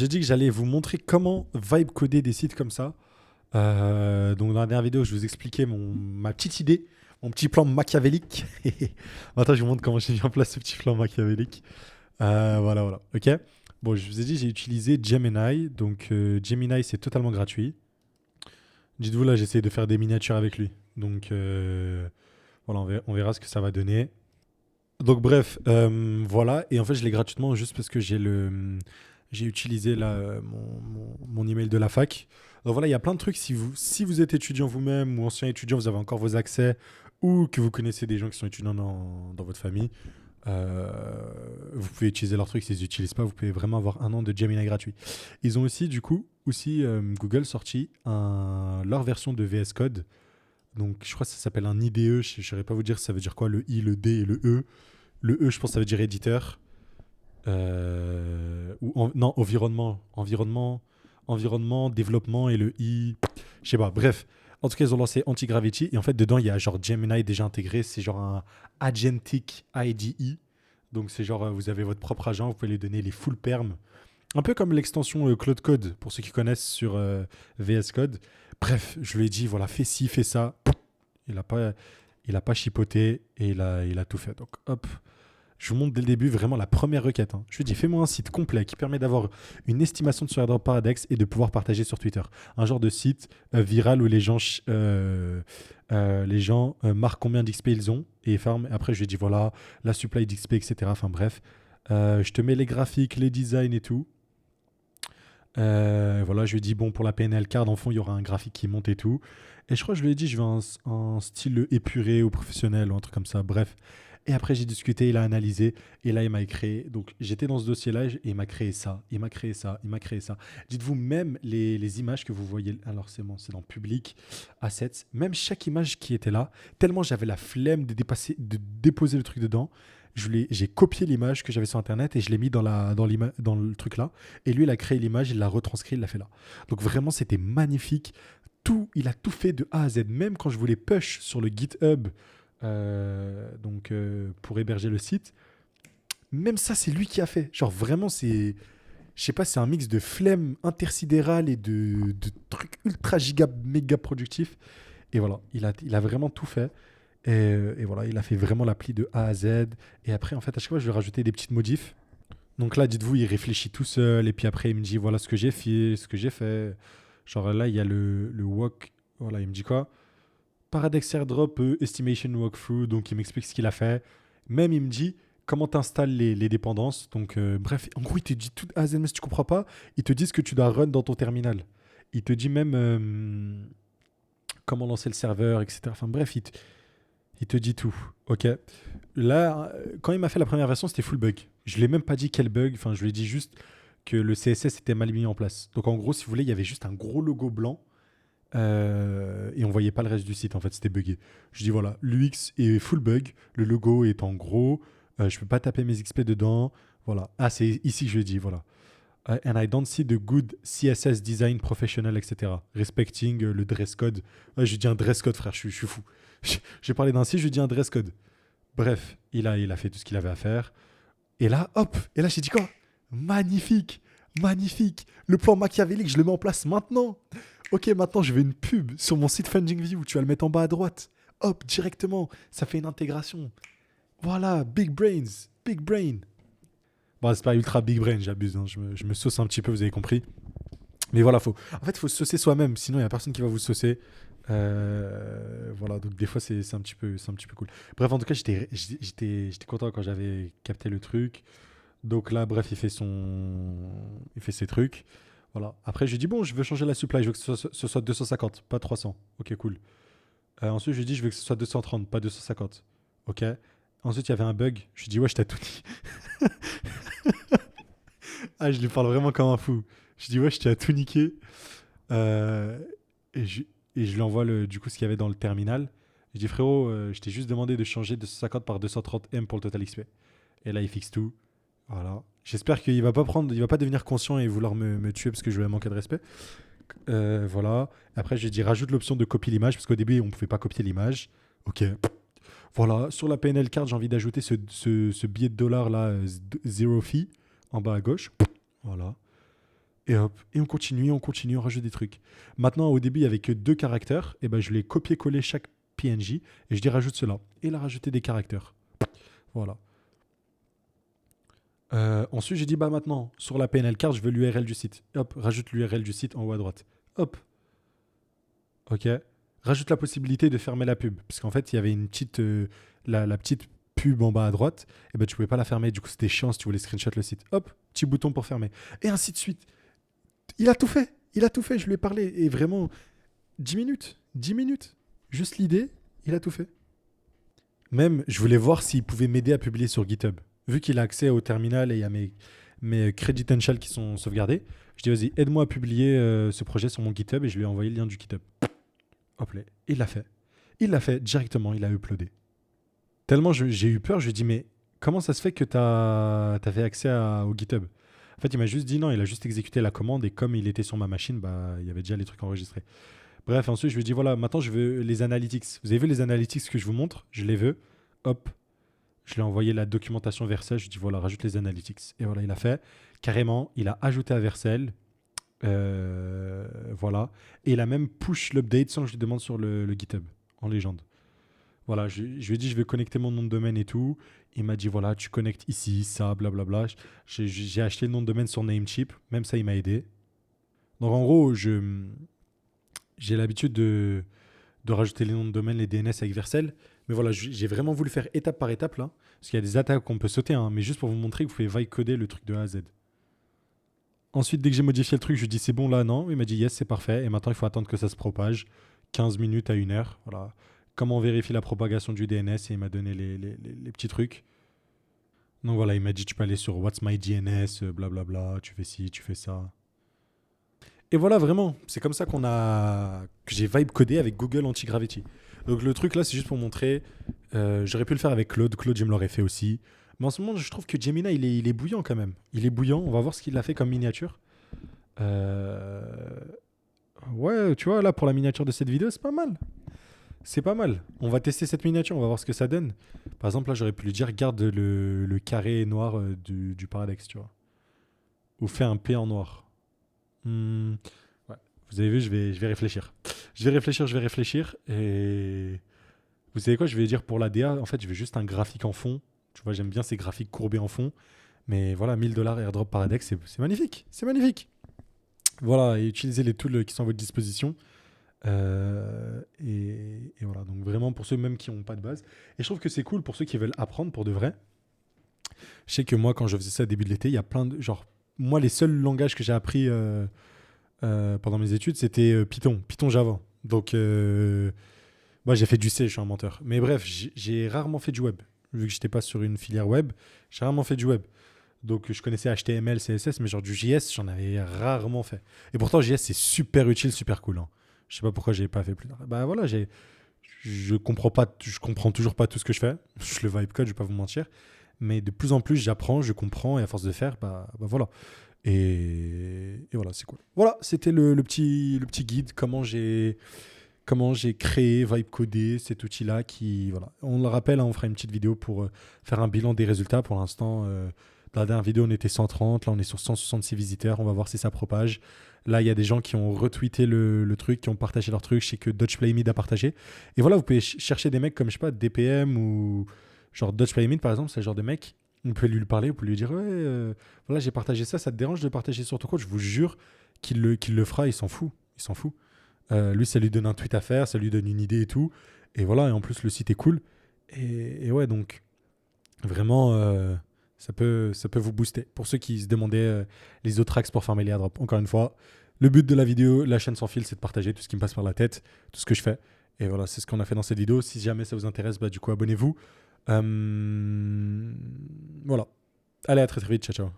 J'ai dit que j'allais vous montrer comment vibe coder des sites comme ça. Donc dans la dernière vidéo, je vous expliquais ma petite idée, mon petit plan machiavélique. Maintenant, je vous montre comment j'ai mis en place ce petit plan machiavélique. Voilà, voilà. Ok. Bon, je vous ai dit, j'ai utilisé Gemini. Donc Gemini, c'est totalement gratuit. Dites-vous là, j'essaie de faire des miniatures avec lui. Donc voilà, on verra ce que ça va donner. Donc bref, voilà. Et en fait, je l'ai gratuitement juste parce que j'ai utilisé là, mon email de la fac. Donc voilà, il y a plein de trucs. Si vous êtes étudiant vous-même ou ancien étudiant, vous avez encore vos accès ou que vous connaissez des gens qui sont étudiants dans votre famille, euh, vous pouvez utiliser leurs trucs. S'ils les utilisent pas, vous pouvez vraiment avoir 1 an de Gemini gratuit. Ils ont aussi, du coup, Google sorti leur version de VS Code. Donc je crois que ça s'appelle un IDE. Je ne saurais pas vous dire ça veut dire quoi, le I, le D et le E. Le E, je pense que ça veut dire éditeur. Non, environnement, développement et le I. Je sais pas, bref. En tout cas, ils ont lancé Anti-Gravity et en fait, dedans, il y a genre Gemini déjà intégré. C'est genre un Agentic IDE. Donc, c'est genre, vous avez votre propre agent, vous pouvez lui donner les full perms. Un peu comme l'extension Cloud Code, pour ceux qui connaissent sur VS Code. Bref, je lui ai dit, voilà, fais ci, fais ça. Il a pas chipoté et il a tout fait. Donc, hop, je vous montre dès le début vraiment la première requête, hein. Je lui dis, fais-moi un site complet qui permet d'avoir une estimation de son airdrop par index et de pouvoir partager sur Twitter. Un genre de site viral où les gens marquent combien d'XP ils ont et farm. Après, je lui dis, voilà, la supply d'XP, etc. Enfin bref, je te mets les graphiques, les designs et tout. Voilà, je lui ai dit, bon, pour la PNL card, en fond, il y aura un graphique qui monte et tout. Et je crois que je lui ai dit, je veux un style épuré ou professionnel ou un truc comme ça. Bref. Et après, j'ai discuté, il a analysé. Et là, il m'a créé. Donc, j'étais dans ce dossier-là et il m'a créé ça. Il m'a créé ça. Il m'a créé ça. Dites-vous, même les images que vous voyez. Alors, c'est bon, c'est dans Public, Assets. Même chaque image qui était là, tellement j'avais la flemme de déposer le truc dedans. J'ai copié l'image que j'avais sur Internet et je l'ai mis dans le truc là. Et lui, il a créé l'image, il l'a retranscrit, il l'a fait là. Donc vraiment, c'était magnifique. Il a tout fait de A à Z. Même quand je voulais push sur le GitHub, pour héberger le site, même ça, c'est lui qui a fait. Genre vraiment, je sais pas, c'est un mix de flemme intersidérale et de trucs ultra giga méga productifs. Et voilà, il a vraiment tout fait. Et voilà, il a fait vraiment l'appli de A à Z. Et après, en fait, à chaque fois, je vais rajouter des petites modifs. Donc là, dites-vous, il réfléchit tout seul. Et puis après, il me dit, voilà ce que j'ai fait, ce que j'ai fait. Genre là, il y a le walk. Voilà, il me dit quoi? Paradex airdrop estimation walkthrough. Donc il m'explique ce qu'il a fait. Même il me dit comment tu installes les dépendances. Donc bref, en gros, il te dit tout A à Z, mais si tu comprends pas, il te dit ce que tu dois run dans ton terminal. Il te dit même comment lancer le serveur, etc. Enfin bref, il te dit tout. Ok. Là, quand il m'a fait la première version, c'était full bug. Je lui ai même pas dit quel bug. Enfin, je lui ai dit juste que le CSS était mal mis en place. Donc en gros, si vous voulez, il y avait juste un gros logo blanc et on voyait pas le reste du site. En fait, c'était buggé. Je dis voilà, l'UX est full bug. Le logo est en gros. Je peux pas taper mes XP dedans. Voilà. Ah, c'est ici que je lui ai dit. Voilà. And I don't see the good CSS design professional, etc. Respecting le dress code. Je lui dis un dress code, frère. Je suis fou. J'ai parlé d'un site, je lui dis un dress code. Bref, il a fait tout ce qu'il avait à faire. Et là, hop, et là, j'ai dit quoi? Magnifique, magnifique. Le plan machiavélique, je le mets en place maintenant. Ok, maintenant, je vais une pub sur mon site FundingView. Tu vas le mettre en bas à droite. Hop, directement. Ça fait une intégration. Voilà, big brains, big brain. Bon, c'est pas ultra big brain, j'abuse, hein. Je me sauce un petit peu, vous avez compris. Mais voilà, faut se saucer soi-même, sinon il n'y a personne qui va vous saucer. Voilà, donc des fois c'est un petit peu cool. Bref, en tout cas, j'étais content quand j'avais capté le truc. Donc là, bref, il fait ses trucs. Voilà. Après, je lui dis bon, je veux changer la supply, je veux que ce soit 250, pas 300. Ok, cool. Ensuite, je lui dis je veux que ce soit 230, pas 250. Ok. Ensuite, il y avait un bug. Je lui dis ouais, je t'ai tout dit. Ah, je lui parle vraiment comme un fou. Je dis ouais, je t'ai tout niqué. Euh, et, je, et je lui envoie du coup ce qu'il y avait dans le terminal. Je dis frérot, je t'ai juste demandé de changer 250 par 230 M pour le total XP. Et là, il fixe tout. Voilà. J'espère qu'il va pas prendre, il va pas devenir conscient et vouloir me tuer parce que je lui ai manqué de respect. Voilà. Après, j'ai dit rajoute l'option de copier l'image parce qu'au début, on pouvait pas copier l'image. Ok. Voilà. Sur la PNL card, j'ai envie d'ajouter ce billet de dollar là, zero fee, en bas à gauche. Voilà. Et hop, et on continue, on rajoute des trucs. Maintenant, au début, il n'y avait que 2 caractères. Et ben, je l'ai copié-collé chaque PNJ et je dis rajoute cela. Et il a rajouté des caractères. Voilà. Ensuite, j'ai dit bah maintenant, sur la PNL card, je veux l'URL du site. Hop, rajoute l'URL du site en haut à droite. Hop, ok. Rajoute la possibilité de fermer la pub. Parce qu'en fait, il y avait une petite, la petite pub en bas à droite. Et ben, tu pouvais pas la fermer. Du coup, c'était chiant si tu voulais screenshot le site. Hop, petit bouton pour fermer. Et ainsi de suite. Il a tout fait. Il a tout fait. Je lui ai parlé. Et vraiment, 10 minutes. 10 minutes. Juste l'idée, il a tout fait. Même, je voulais voir s'il pouvait m'aider à publier sur GitHub. Vu qu'il a accès au terminal et il y a mes credentials qui sont sauvegardés, je dis vas-y, aide-moi à publier ce projet sur mon GitHub et je lui ai envoyé le lien du GitHub. Hop là, il l'a fait. Il l'a fait directement, il a uploadé. Tellement j'ai eu peur, je lui ai dit mais comment ça se fait que t'avais accès au GitHub? En fait, il m'a juste dit non, il a juste exécuté la commande et comme il était sur ma machine, bah il y avait déjà les trucs enregistrés. Bref, ensuite je lui ai dit voilà, maintenant je veux les analytics. Vous avez vu les analytics que je vous montre? Je les veux. Hop, je lui ai envoyé la documentation Vercel. Je lui ai dit voilà, rajoute les analytics. Et voilà, il a fait. Carrément, il a ajouté à Vercel. Voilà. Et il a même push l'update sans que je lui demande sur le GitHub en légende. Voilà, je lui ai dit je vais connecter mon nom de domaine et tout. Il m'a dit voilà, tu connectes ici, ça, blablabla. J'ai acheté le nom de domaine sur Namecheap. Même ça, il m'a aidé. Donc en gros, j'ai l'habitude de rajouter les noms de domaine, les DNS avec Vercel. Mais voilà, j'ai vraiment voulu faire étape par étape là. Parce qu'il y a des attaques qu'on peut sauter, hein, mais juste pour vous montrer que vous pouvez vibe coder le truc de A à Z. Ensuite, dès que j'ai modifié le truc, je lui ai dit c'est bon là, non. Il m'a dit yes, c'est parfait. Et maintenant, il faut attendre que ça se propage. 15 minutes à 1 heure. Voilà. Comment on vérifie la propagation du DNS et il m'a donné les petits trucs. Donc voilà, il m'a dit tu peux aller sur What's My DNS, blablabla, tu fais ci, tu fais ça. Et voilà, vraiment, c'est comme ça que j'ai vibe codé avec Google Anti-Gravity. Donc le truc là, c'est juste pour montrer. J'aurais pu le faire avec Claude. Claude, je me l'aurais fait aussi. Mais en ce moment, je trouve que Gemini, il est bouillant quand même. Il est bouillant. On va voir ce qu'il a fait comme miniature. Euh, Ouais, tu vois, là, pour la miniature de cette vidéo, c'est pas mal. C'est pas mal. On va tester cette miniature, on va voir ce que ça donne. Par exemple, là, j'aurais pu lui dire, garde le carré noir du paradex, tu vois. Ou fais un P en noir. Hmm, ouais. Vous avez vu, je vais réfléchir. Je vais réfléchir. Et vous savez quoi, je vais dire pour la DA, en fait, je veux juste un graphique en fond. Tu vois, j'aime bien ces graphiques courbés en fond. Mais voilà, 1000$ airdrop paradex, c'est magnifique. C'est magnifique. Voilà, et utilisez les tools qui sont à votre disposition. Et voilà, donc vraiment pour ceux même qui n'ont pas de base. Et je trouve que c'est cool pour ceux qui veulent apprendre pour de vrai. Je sais que moi, quand je faisais ça au début de l'été, il y a plein de. Genre, moi, les seuls langages que j'ai appris pendant mes études, c'était Python, Python Java. Donc, moi, j'ai fait du C, je suis un menteur. Mais bref, j'ai rarement fait du web. Vu que j'étais pas sur une filière web, j'ai rarement fait du web. Donc, je connaissais HTML, CSS, mais genre du JS, j'en avais rarement fait. Et pourtant, JS, c'est super utile, super cool, hein. Je sais pas pourquoi j'ai pas fait plus tard. Bah voilà, je comprends pas, je comprends toujours pas tout ce que je fais. Je le vibe code, je vais pas vous mentir. Mais de plus en plus, j'apprends, je comprends, et à force de faire, bah voilà. Et voilà, c'est cool. Voilà, c'était le petit guide, comment j'ai créé, vibe codé, cet outil-là qui, voilà. On le rappelle, hein, on fera une petite vidéo pour faire un bilan des résultats. Pour l'instant, dans la dernière vidéo, on était 130, là on est sur 166 visiteurs, on va voir si ça propage. Là, il y a des gens qui ont retweeté le truc, qui ont partagé leur truc. Je sais que Dodge Play Mid a partagé. Et voilà, vous pouvez chercher des mecs comme, je sais pas, DPM ou genre Dodge Play Mid, par exemple, c'est le genre de mec. Vous pouvez lui parler, vous pouvez lui dire ouais, voilà, j'ai partagé ça, ça te dérange de partager sur ton compte? Je vous jure qu'il le fera, il s'en fout. Il s'en fout. Lui, ça lui donne un tweet à faire, ça lui donne une idée et tout. Et voilà, et en plus, le site est cool. Et ouais, donc, vraiment, ça peut vous booster. Pour ceux qui se demandaient les autres axes pour farmer les airdrops, encore une fois, le but de la vidéo, la chaîne sans fil, c'est de partager tout ce qui me passe par la tête, tout ce que je fais. Et voilà, c'est ce qu'on a fait dans cette vidéo. Si jamais ça vous intéresse, bah, du coup, abonnez-vous. Voilà. Allez, à très très vite. Ciao, ciao.